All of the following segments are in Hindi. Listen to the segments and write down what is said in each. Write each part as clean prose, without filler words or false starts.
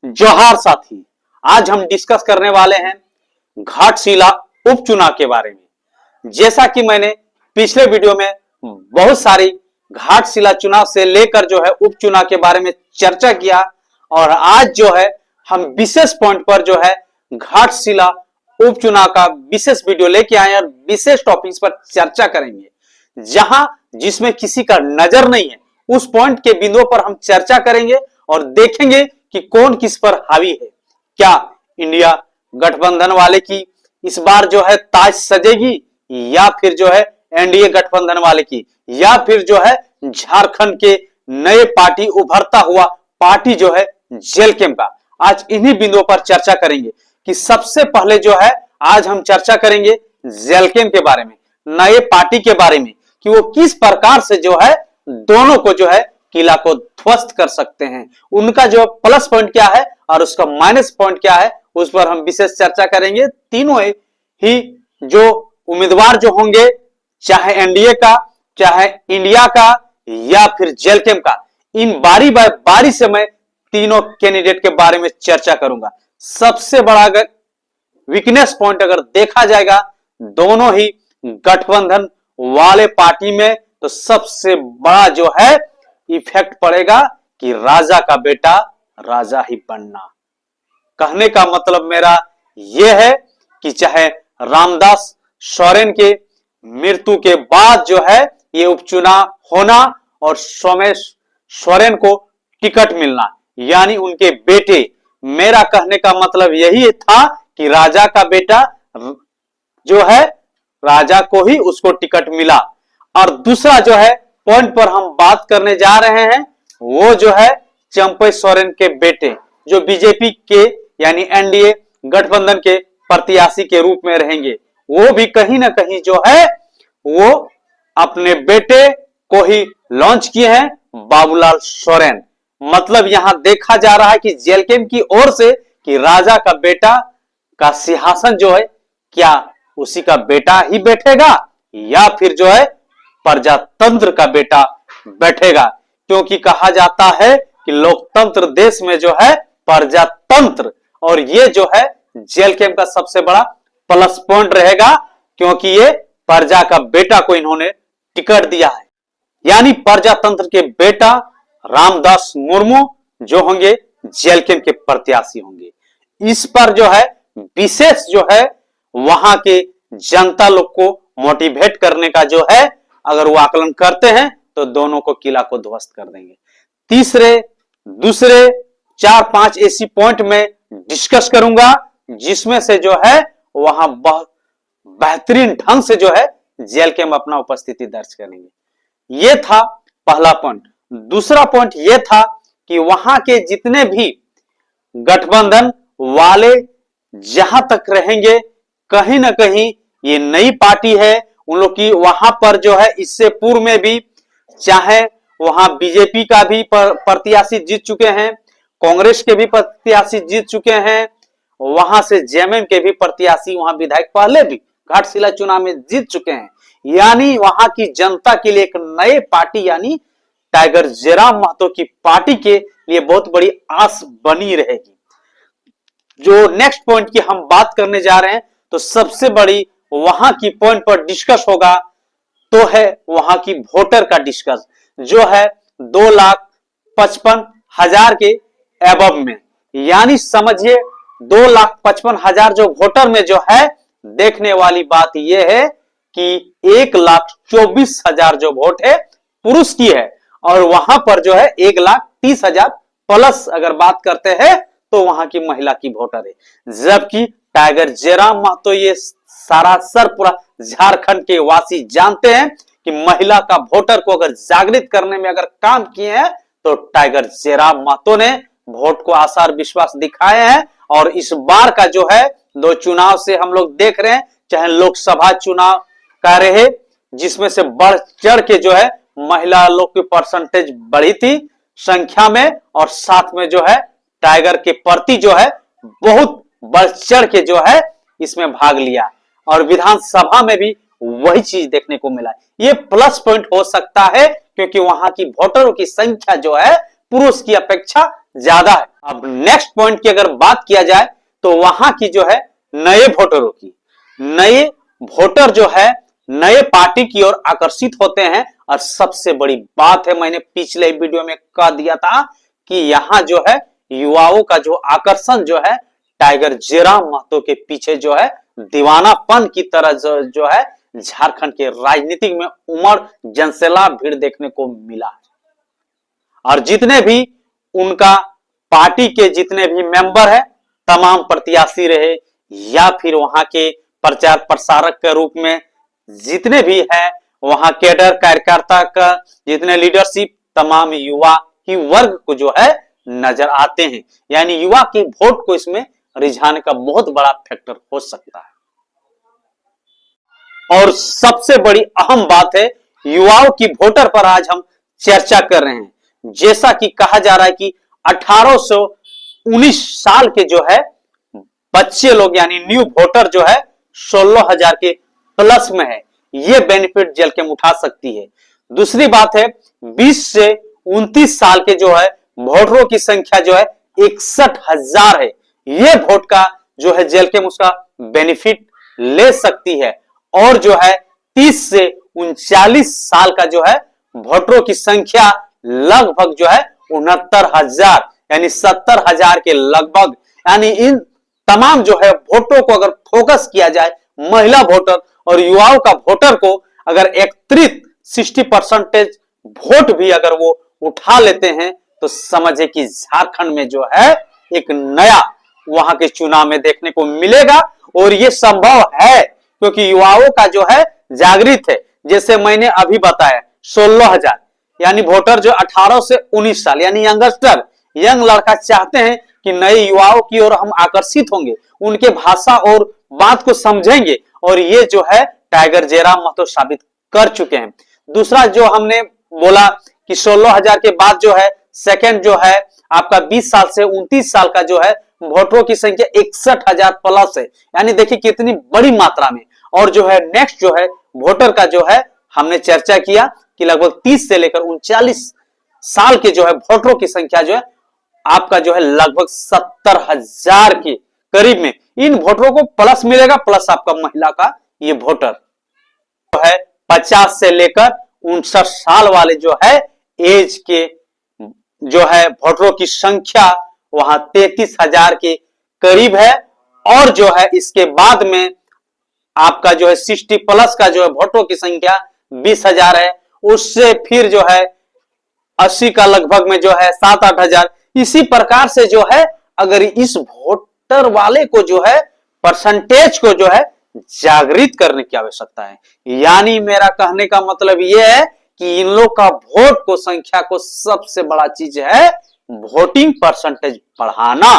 जोहार साथी, आज हम डिस्कस करने वाले हैं घाटशिला उपचुनाव के बारे में। जैसा कि मैंने पिछले वीडियो में बहुत सारी घाटशिला चुनाव से लेकर जो है उपचुनाव के बारे में चर्चा किया और आज जो है हम विशेष पॉइंट पर जो है घाटशिला उपचुनाव का विशेष वीडियो लेके आए और विशेष टॉपिक्स पर चर्चा करेंगे। जहां जिसमें किसी का नजर नहीं है उस पॉइंट के बिंदुओं पर हम चर्चा करेंगे और देखेंगे कि कौन किस पर हावी है। क्या इंडिया गठबंधन वाले की इस बार जो है ताज सजेगी या फिर जो है एनडीए गठबंधन वाले की, या फिर जो है झारखंड के नए पार्टी उभरता हुआ पार्टी जो है जेल कैंप का। आज इन्हीं बिंदुओं पर चर्चा करेंगे कि सबसे पहले जो है आज हम चर्चा करेंगे जेल कैंप के बारे में, नए पार्टी के बारे में कि वो किस प्रकार से जो है दोनों को जो है किला को ध्वस्त कर सकते हैं, उनका जो प्लस पॉइंट क्या है और उसका माइनस पॉइंट क्या है उस पर हम विशेष चर्चा करेंगे। तीनों ही जो उम्मीदवार जो होंगे, चाहे एनडीए का, चाहे इंडिया का या फिर जेल कैंप का, इन बारी बारी से मैं तीनों कैंडिडेट के बारे में चर्चा करूंगा। सबसे बड़ा अगर वीकनेस पॉइंट अगर देखा जाएगा दोनों ही गठबंधन वाले पार्टी में, तो सबसे बड़ा जो है इफेक्ट पड़ेगा कि राजा का बेटा राजा ही बनना। कहने का मतलब मेरा यह है कि चाहे रामदास सोरेन के मृत्यु के बाद जो है ये उपचुनाव होना और सोमेश सोरेन को टिकट मिलना, यानी उनके बेटे, मेरा कहने का मतलब यही था कि राजा का बेटा जो है राजा को ही उसको टिकट मिला। और दूसरा जो है पॉइंट पर हम बात करने जा रहे हैं वो जो है चंपई सोरेन के बेटे जो बीजेपी के यानी एनडीए गठबंधन के प्रत्याशी के रूप में रहेंगे, वो भी कहीं ना कहीं जो है वो अपने बेटे को ही लॉन्च किए हैं, बाबूलाल सोरेन। मतलब यहां देखा जा रहा है कि जेल कैंप की ओर से कि राजा का बेटा का सिंहासन जो है क्या उसी का बेटा ही बैठेगा या फिर जो है प्रजातंत्र का बेटा बैठेगा, क्योंकि कहा जाता है कि लोकतंत्र देश में जो है प्रजातंत्र, और ये जो है जेल कैंप का सबसे बड़ा प्लस पॉइंट रहेगा क्योंकि ये प्रजा का बेटा को इन्होंने टिकट दिया है, यानी प्रजातंत्र के बेटा रामदास मुर्मू जो होंगे जेल कैंप के प्रत्याशी होंगे। इस पर जो है विशेष जो है वहां के जनता लोग को मोटिवेट करने का जो है अगर वो आकलन करते हैं तो दोनों को किला को ध्वस्त कर देंगे। तीसरे दूसरे 4-5 ऐसी पॉइंट में डिस्कस करूंगा जिसमें से जो है वहां बहुत बेहतरीन ढंग से जो है जेल कैंप अपना उपस्थिति दर्ज करेंगे। यह था पहला पॉइंट। दूसरा पॉइंट यह था कि वहां के जितने भी गठबंधन वाले जहां तक रहेंगे, कहीं ना कहीं ये नई पार्टी है उन लोग की, वहां पर जो है इससे पूर्व में भी चाहे वहां बीजेपी का भी प्रत्याशी जीत चुके हैं, कांग्रेस के भी प्रत्याशी जीत चुके हैं, वहां से जेएमएम के भी प्रत्याशी वहां विधायक पहले भी घाटशिला चुनाव में जीत चुके हैं, यानी वहां की जनता के लिए एक नए पार्टी यानी टाइगर जयराम महतो की पार्टी के लिए बहुत बड़ी आस बनी रहेगी। जो नेक्स्ट पॉइंट की हम बात करने जा रहे हैं तो सबसे बड़ी वहां की पॉइंट पर डिस्कस होगा तो है वहां की वोटर का डिस्कस जो है 2,55,000 के एबव में, यानी समझिए 2,55,000 जो वोटर में जो है देखने वाली बात यह है कि 1,24,000 जो वोट है पुरुष की है और वहां पर जो है 1,30,000 प्लस अगर बात करते हैं तो वहां की महिला की वोटर है, जबकि टाइगर जयराम महतो ये सरासर पूरा झारखंड के वासी जानते हैं कि महिला का वोटर को अगर जागृत करने में अगर काम किए हैं तो टाइगर जयराम महतो ने वोट को आसार विश्वास दिखाए हैं। और इस बार का जो है दो चुनाव से हम लोग देख रहे हैं, चाहे लोकसभा चुनाव का रहे जिसमें से बढ़ चढ़ के जो है महिला लोग की परसेंटेज बढ़ी थी संख्या में, और साथ में जो है टाइगर के प्रति जो है बहुत बढ़ चढ़ के जो है इसमें भाग लिया, और विधानसभा में भी वही चीज देखने को मिला। ये प्लस पॉइंट हो सकता है क्योंकि वहां की वोटरों की संख्या जो है पुरुष की अपेक्षा ज्यादा है। अब नेक्स्ट पॉइंट की अगर बात किया जाए तो वहां की जो है नए वोटरों की, नए वोटर जो है नए पार्टी की ओर आकर्षित होते हैं। और सबसे बड़ी बात है, मैंने पिछले वीडियो में कह दिया था कि यहां जो है युवाओं का जो आकर्षण जो है टाइगर जयराम महतो के पीछे जो है दीवानापन की तरह जो है झारखंड के राजनीतिक में उमड़ जनसैलाब भीड़ देखने को मिला। और जितने भी उनका पार्टी के जितने भी मेंबर है, तमाम प्रत्याशी रहे या फिर वहां के प्रचार प्रसारक के रूप में जितने भी है, वहां कैडर कार्यकर्ता का जितने लीडरशिप, तमाम युवा ही वर्ग को जो है नजर आते हैं। यानी युवा के वोट को इसमें रिझाने का बहुत बड़ा फैक्टर हो सकता है। और सबसे बड़ी अहम बात है, युवाओं की वोटर पर आज हम चर्चा कर रहे हैं। जैसा कि कहा जा रहा है कि 18 से 19 साल के जो है बच्चे लोग यानी न्यू वोटर जो है 16,000 के प्लस में है, ये बेनिफिट जेलकेम उठा सकती है। दूसरी बात है, 20 से 29 साल के जो है वोटरों की संख्या जो है 61,000 है। ये वोट का जो है जेलकेम उसका बेनिफिट ले सकती है। और जो है 30 से 39 साल का जो है वोटरों की संख्या लगभग जो है 69,000 यानी 70,000 के लगभग। यानी इन तमाम जो है वोटों को अगर फोकस किया जाए, महिला वोटर और युवाओं का वोटर को अगर एकत्रित 60% वोट भी अगर वो उठा लेते हैं तो समझे कि झारखंड में जो है एक नया वहां के चुनाव में देखने को मिलेगा। और ये संभव है क्योंकि युवाओं का जो है जागृत है। जैसे मैंने अभी बताया 16,000 यानी वोटर जो 18 से 19 साल यानी यंगस्टर, यंग लड़का चाहते हैं कि नए युवाओं की ओर हम आकर्षित होंगे, उनके भाषा और बात को समझेंगे। और ये जो है टाइगर जयराम महतो साबित कर चुके हैं। दूसरा जो हमने बोला कि 16,000 के बाद जो है सेकंड जो है आपका 20 साल से 29 साल का जो है वोटरों की संख्या 61,000 प्लस है। यानी देखिए कितनी बड़ी मात्रा में। और जो है नेक्स्ट जो है वोटर का जो है हमने चर्चा किया कि लगभग 30 से लेकर 39 साल के जो है वोटरों की संख्या जो है आपका जो है लगभग 70,000 के करीब में इन वोटरों को प्लस मिलेगा, प्लस आपका महिला का ये वोटर जो है 50 से लेकर 59 साल वाले जो है एज के जो है वोटरों की संख्या वहां 33,000 के करीब है। और जो है इसके बाद में आपका जो है 60 प्लस का जो है वोटरों की संख्या 20,000 है। उससे फिर जो है 80 का लगभग में जो है 7-8 हजार। इसी प्रकार से जो है अगर इस वोटर वाले को जो है परसेंटेज को जो है जागृत करने की आवश्यकता है। यानी मेरा कहने का मतलब यह है कि इन लोग का वोट को संख्या को सबसे बड़ा चीज है वोटिंग परसेंटेज बढ़ाना।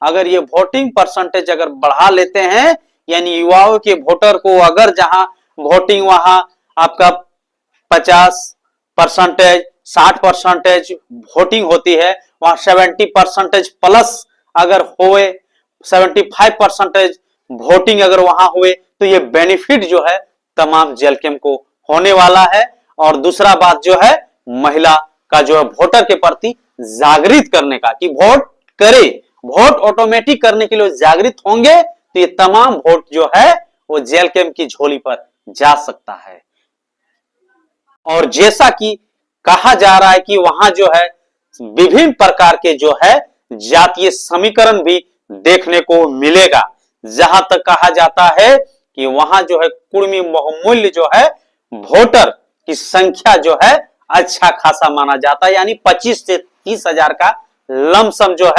अगर ये वोटिंग परसेंटेज अगर बढ़ा लेते हैं यानी युवाओं के वोटर को अगर जहां वोटिंग वहां आपका 50%, 60% वोटिंग होती है, वहां 70% प्लस अगर हुए, 75% वोटिंग अगर वहां हुए तो ये बेनिफिट जो है तमाम जेलकेम को होने वाला है। और दूसरा बात जो है महिला का जो है वोटर के प्रति जागृत करने का कि वोट करे, वोट ऑटोमेटिक करने के लिए जागृत होंगे तो ये तमाम वोट जो है वो जेलकेम की झोली पर जा सकता है। और जैसा कि कहा जा रहा है कि वहां जो है विभिन्न प्रकार के जो है जातीय समीकरण भी देखने को मिलेगा। जहां तक कहा जाता है कि वहां जो है कुर्मी बहुमूल्य जो है वोटर की संख्या जो है अच्छा खासा माना जाता है। यानी 25 से 30 हजार का लमसम जो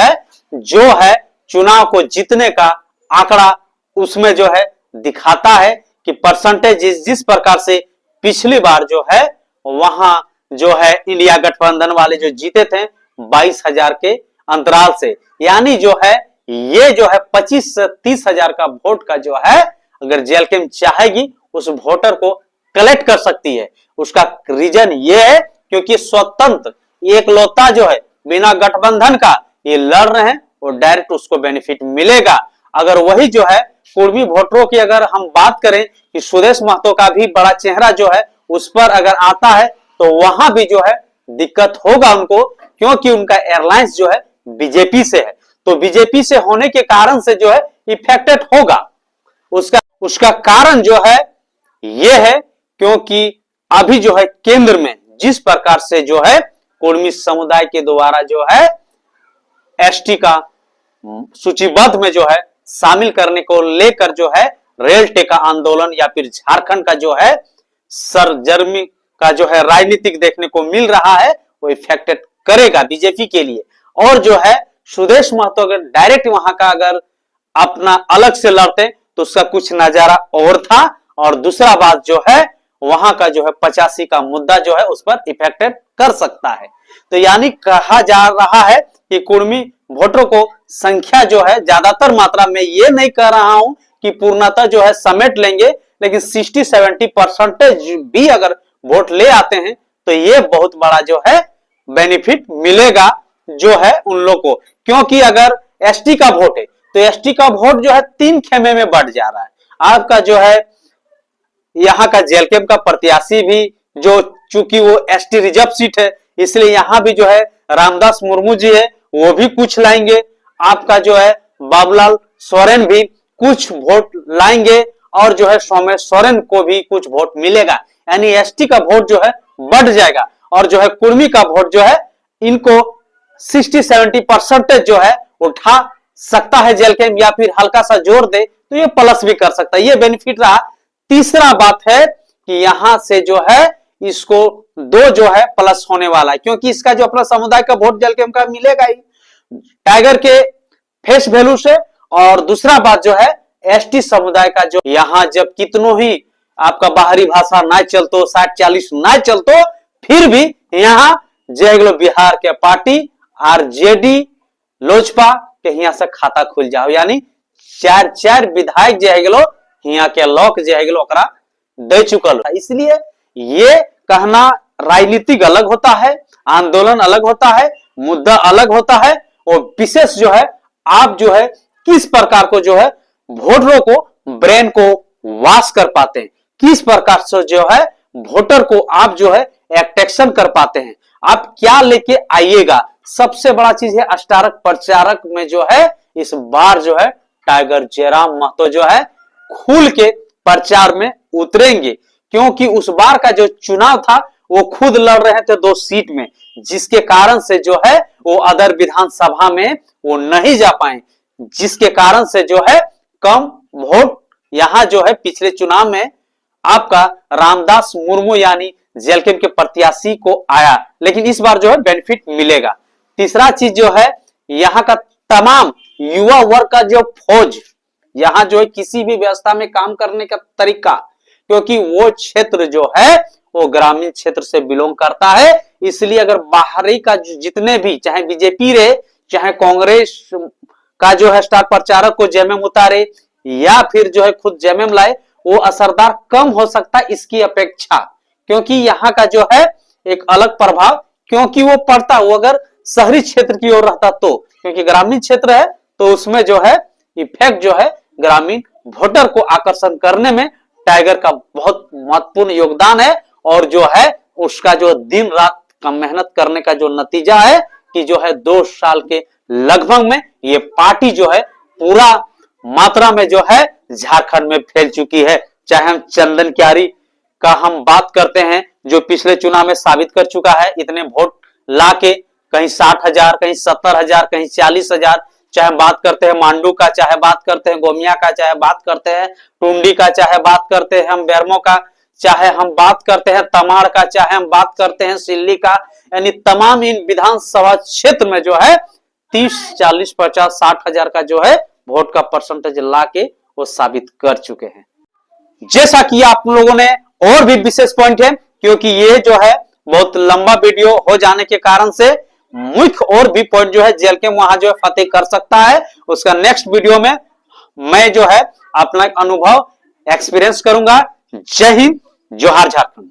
है चुनाव को जीतने का आंकड़ा उसमें जो है दिखाता है कि परसेंटेज जिस प्रकार से पिछली बार जो है वहां जो है इंडिया गठबंधन वाले जो जीते थे 22,000 के अंतराल से। यानी जो है ये जो है 25 से 30 हजार का वोट का जो है अगर जेलकेम चाहेगी उस वोटर को कलेक्ट कर सकती है। उसका रीजन ये है क्योंकि स्वतंत्र एकलौता जो है बिना गठबंधन का ये लड़ रहे हैं और डायरेक्ट उसको बेनिफिट मिलेगा। अगर वही जो है कुर्मी वोटरों की अगर हम बात करें कि सुदेश महतो का भी बड़ा चेहरा जो है उस पर अगर आता है तो वहां भी जो है दिक्कत होगा उनको, क्योंकि उनका एयरलाइंस जो है बीजेपी से है, तो बीजेपी से होने के कारण से जो है इफेक्टेड होगा। उसका कारण जो है ये है क्योंकि अभी जो है केंद्र में जिस प्रकार से जो है कुर्मी समुदाय के द्वारा जो है एसटी का सूचीबद्ध में जो है शामिल करने को लेकर जो है रेल टेका आंदोलन या फिर झारखंड का जो है सरगर्मी का जो है राजनीतिक देखने को मिल रहा है, वो इफेक्टेड करेगा बीजेपी के लिए। और जो है सुदेश महतो अगर डायरेक्ट वहां का अगर अपना अलग से लड़ते तो उसका कुछ नजारा और था। और दूसरा बात जो है वहां का जो है 85 का मुद्दा जो है उस पर इफेक्टेड कर सकता है। तो यानी कहा जा रहा है कि कुर्मी वोटरों को संख्या जो है ज्यादातर मात्रा में, ये नहीं कह रहा हूं कि पूर्णतः जो है समेट लेंगे, लेकिन 60-70% भी अगर वोट ले आते हैं तो ये बहुत बड़ा जो है बेनिफिट मिलेगा जो है उन लोग को। क्योंकि अगर एसटी का वोट है तो एसटी का वोट जो है 3 खेमे में बढ़ जा रहा है। आपका जो है यहाँ का जेल कैंप का प्रत्याशी भी जो चूंकि वो एसटी रिजर्व सीट है, इसलिए यहाँ भी जो है रामदास मुर्मू जी है वो भी कुछ लाएंगे। आपका जो है बाबूलाल सोरेन भी कुछ वोट लाएंगे और जो है सोमेश सोरेन को भी कुछ वोट मिलेगा, यानी एसटी का वोट जो है बढ़ जाएगा। और जो है कुर्मी का वोट जो है इनको 60-70% जो है उठा सकता है जेल कैंप, या फिर हल्का सा जोर दे तो ये प्लस भी कर सकता है, ये बेनिफिट रहा। तीसरा बात है कि यहां से जो है इसको 2 जो है प्लस होने वाला है, क्योंकि इसका जो अपना समुदाय का वोट जेल कैंप का मिलेगा ही टाइगर के फेस वैल्यू से। और दूसरा बात जो है एसटी समुदाय का जो यहां जब कितनों ही आपका बाहरी भाषा ना चलतो 60-40 ना चलतो, फिर भी यहाँ जय बिहार के पार्टी आरजेडी लोजपा के यहाँ से खाता खुल जाओ, यानी 4 विधायक जो यहाँ के लोग जो दे चुकल। इसलिए ये कहना राजनीतिक अलग होता है, आंदोलन अलग होता है, मुद्दा अलग होता है, और विशेष जो है आप जो है किस प्रकार को जो है वोटरों को ब्रेन को वॉश कर पाते हैं, किस प्रकार से जो है वोटर को आप जो है अट्रैक्शन कर पाते हैं, आप क्या लेके आइएगा। सबसे बड़ा चीज है स्टारक प्रचारक में जो है इस बार जो है टाइगर जयराम महतो जो है खुल के प्रचार में उतरेंगे, क्योंकि उस बार का जो चुनाव था वो खुद लड़ रहे थे 2 सीट में, जिसके कारण से जो है वो अदर विधानसभा में वो नहीं जा पाए, जिसके कारण से जो है कम वोट यहां जो है पिछले चुनाव में आपका रामदास मुर्मू यानी जेल कैंप के प्रत्याशी को आया, लेकिन इस बार जो है बेनिफिट मिलेगा। तीसरा चीज जो है यहाँ का तमाम युवा वर्ग का जो फौज यहाँ जो है किसी भी व्यवस्था में काम करने का तरीका, क्योंकि वो क्षेत्र जो है वो ग्रामीण क्षेत्र से बिलोंग करता है, इसलिए अगर बाहरी का जितने भी चाहे बीजेपी रहे चाहे कांग्रेस का जो है स्टार प्रचारक को जेएमएम उतारे या फिर जो है खुद जेएमएम लाए, वो असरदार कम हो सकता है इसकी अपेक्षा, क्योंकि यहाँ का जो है एक अलग प्रभाव, क्योंकि वो पड़ता वो अगर शहरी क्षेत्र की ओर रहता तो, क्योंकि ग्रामीण क्षेत्र है तो उसमें जो है इफेक्ट जो है ग्रामीण वोटर को आकर्षण करने में टाइगर का बहुत महत्वपूर्ण योगदान है। और जो है उसका जो दिन रात का मेहनत करने का जो नतीजा है कि जो है 2 साल के लगभग में ये पार्टी जो है पूरा मात्रा में जो है झारखंड में फैल चुकी है। चाहे हम चंदन क्यारी का हम बात करते हैं जो पिछले चुनाव में साबित कर चुका है इतने वोट लाके, कहीं 60,000 कहीं 70,000 कहीं 40,000, चाहे बात करते हैं मांडू का, चाहे बात करते हैं गोमिया का, चाहे बात करते हैं टुंडी का, चाहे बात करते हैं हम बेरमो का, चाहे हम बात करते हैं तमाड़ का, चाहे हम बात करते हैं सिल्ली का, यानी तमाम इन विधानसभा क्षेत्र में जो है 30, 40, 50, 60,000 का जो है वोट का परसेंटेज लाके वो साबित कर चुके हैं। जैसा कि आप लोगों ने और भी विशेष पॉइंट है, क्योंकि ये जो है बहुत लंबा वीडियो हो जाने के कारण से मुख्य और भी पॉइंट जो है जेल के वहां जो है फतेह कर सकता है, उसका नेक्स्ट वीडियो में मैं जो है अपना अनुभव एक्सपीरियंस करूंगा। जय हिंद, जोहार झारखंड।